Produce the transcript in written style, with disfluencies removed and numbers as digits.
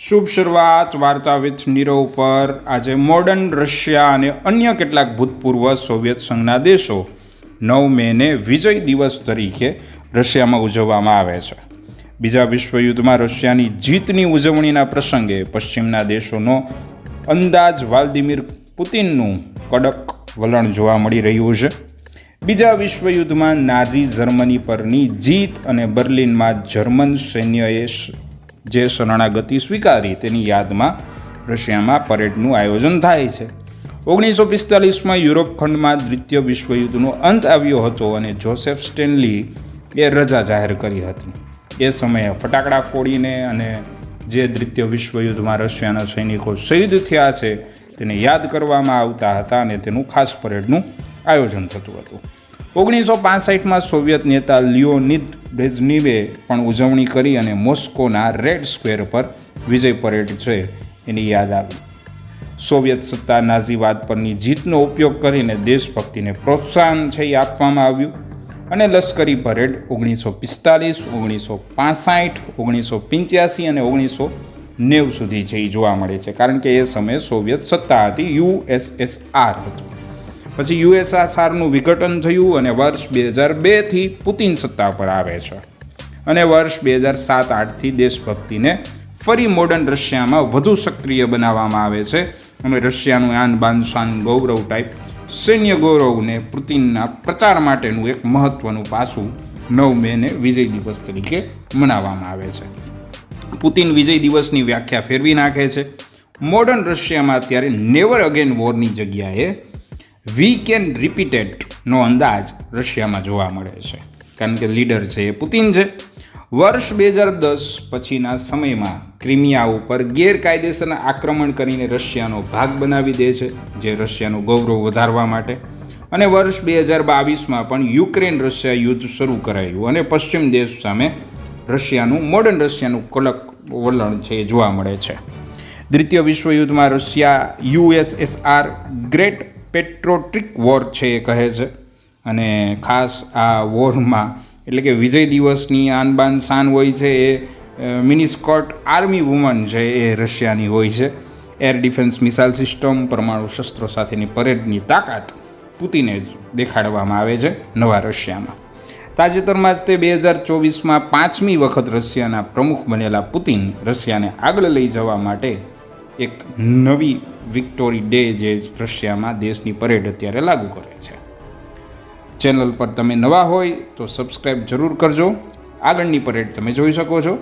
શુભ શરૂઆત વાર્તા વિથ નીરવ પર આજે મોડર્ન રશિયા અને અન્ય કેટલાક ભૂતપૂર્વ સોવિયત સંઘના દેશો 9 મેને વિજય દિવસ તરીકે રશિયામાં ઉજવવામાં આવે છે. બીજા વિશ્વયુદ્ધમાં રશિયાની જીતની ઉજવણીના પ્રસંગે પશ્ચિમના દેશોનો અંદાજ વ્લાદિમીર પુતિનનું કડક વલણ જોવા મળી રહ્યું છે. બીજા વિશ્વયુદ્ધમાં નાઝી જર્મની પરની જીત અને બર્લિનમાં જર્મન સૈન્યએ જે શરણાગતિ સ્વીકારી તેની યાદમાં રશિયામાં પરેડનું આયોજન થાય છે. 1945માં યુરોપ ખંડમાં દ્વિતીય વિશ્વયુદ્ધનો અંત આવ્યો હતો અને જોસેફ સ્ટેનલીએ રજા જાહેર કરી હતી. એ સમયે ફટાકડા ફોડીને અને જે દ્વિતીય વિશ્વયુદ્ધમાં રશિયાના સૈનિકો શહીદ થયા છે તેને યાદ કરવામાં આવતા હતા અને તેનું ખાસ પરેડનું આયોજન થતું હતું. 1965માં સોવિયત નેતા લિયોનિદ બ્રેઝનેવે પણ ઉજવણી કરી અને મોસ્કોના રેડ સ્ક્વેર પર વિજય પરેડ છે એની યાદ આવી. સોવિયત સત્તા નાઝીવાદ પરની જીતનો ઉપયોગ કરીને દેશભક્તિને પ્રોત્સાહન છે એ આપવામાં આવ્યું અને લશ્કરી પરેડ 1945, 1965, 1985 અને 1990 સુધી છે એ જોવા મળે છે, કારણ કે એ સમયે સોવિયત સત્તા હતી, USSR હતું. પછી USSRનું વિઘટન થયું અને વર્ષ 2002થી પુતિન સત્તા પર આવે છે અને વર્ષ 2007-8થી દેશભક્તિને ફરી મોડર્ન રશિયામાં વધુ સક્રિય બનાવવામાં આવે છે અને રશિયાનું આન બાન શાન ગૌરવ ટાઈપ સૈન્ય ગૌરવને પુતિનના પ્રચાર માટેનું એક મહત્ત્વનું પાસું 9 મેને વિજય દિવસ તરીકે મનાવવામાં આવે છે. પુતિન વિજય દિવસની વ્યાખ્યા ફેરવી નાખે છે. મોડર્ન રશિયામાં અત્યારે નેવર અગેન વોરની જગ્યાએ વી કેન રિપીટ ઇટનો અંદાજ રશિયામાં જોવા મળે છે, કારણ કે લીડર છે એ પુતિન છે. વર્ષ 2010 પછીના સમયમાં ક્રિમિયા ઉપર ગેરકાયદેસરના આક્રમણ કરીને રશિયાનો ભાગ બનાવી દે છે, જે રશિયાનું ગૌરવ વધારવા માટે. અને વર્ષ 2022માં પણ યુક્રેન રશિયા યુદ્ધ શરૂ કરાયું અને પશ્ચિમ દેશ સામે મોડર્ન રશિયાનું કડક વલણ છે એ જોવા મળે છે. દ્વિતીય વિશ્વયુદ્ધમાં રશિયા USSR ગ્રેટ પેટ્રોટ્રિક વોર છે એ કહે છે અને ખાસ આ વોરમાં એટલે કે વિજય દિવસની આનબાન શાન હોય છે એ મિનિસ્કોટ આર્મી વુમન છે એ રશિયાની હોય છે. એર ડિફેન્સ મિસાઇલ સિસ્ટમ, પરમાણુ શસ્ત્રો સાથેની પરેડની તાકાત પુતિને જ દેખાડવામાં આવે છે નવા રશિયામાં. તાજેતરમાં જ તે 2024માં 5મી વખત રશિયાના પ્રમુખ બનેલા પુતિન રશિયાને આગળ લઈ જવા માટે એક નવી વિક્ટોરી ડે જે રશિયામાં દેશની પરેડ અત્યારે લાગુ કરે છે. ચેનલ પર તમે નવા હોય તો સબસ્ક્રાઈબ જરૂર કરજો. આગળની પરેડ તમે જોઈ શકો છો.